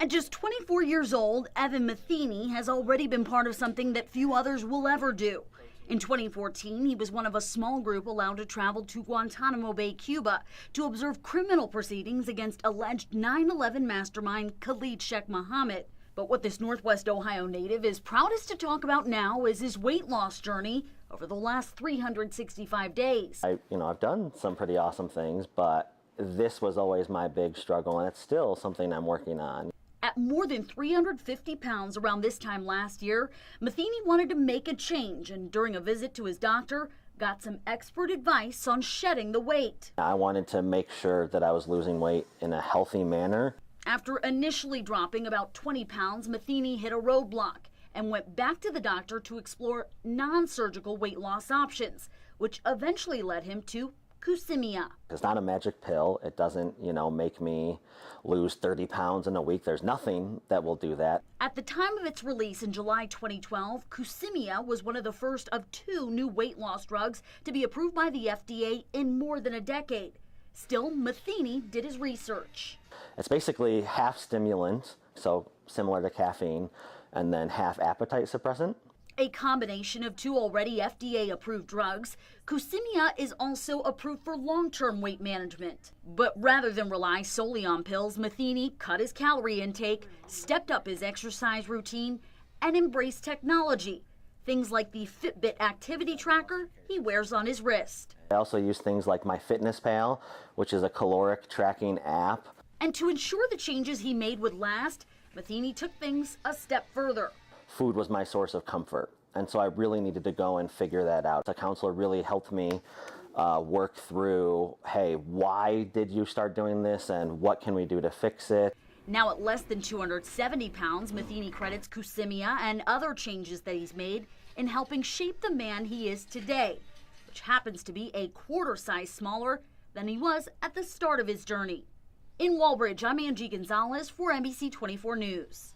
At just 24 years old, Evan Matheny has already been part of something that few others will ever do. In 2014, he was one of a small group allowed to travel to Guantanamo Bay, Cuba, to observe criminal proceedings against alleged 9/11 mastermind Khalid Sheikh Mohammed. But what this Northwest Ohio native is proudest to talk about now is his weight loss journey over the last 365 days. I've done some pretty awesome things, but this was always my big struggle, and it's still something I'm working on. At more than 350 pounds around this time last year, Matheny wanted to make a change, and during a visit to his doctor, got some expert advice on shedding the weight. I wanted to make sure that I was losing weight in a healthy manner. After initially dropping about 20 pounds, Matheny hit a roadblock and went back to the doctor to explore non-surgical weight loss options, which eventually led him to Cusimia. It's not a magic pill. It doesn't, make me lose 30 pounds in a week. There's nothing that will do that. At the time of its release in July 2012, Cusimia was one of the first of 2 new weight loss drugs to be approved by the FDA in more than a decade. Still, Matheny did his research. It's basically half stimulant, so similar to caffeine, and then half appetite suppressant. A combination of 2 already FDA-approved drugs, Cusimia is also approved for long-term weight management. But rather than rely solely on pills, Matheny cut his calorie intake, stepped up his exercise routine, and embraced technology. Things like the Fitbit activity tracker he wears on his wrist. I also use things like MyFitnessPal, which is a caloric tracking app. And to ensure the changes he made would last, Matheny took things a step further. Food was my source of comfort, and so I really needed to go and figure that out. The counselor really helped me work through, hey, why did you start doing this, and what can we do to fix it? Now at less than 270 pounds, Matheny credits Cusimia and other changes that he's made in helping shape the man he is today, which happens to be a quarter size smaller than he was at the start of his journey. In Walbridge, I'm Angie Gonzalez for NBC 24 News.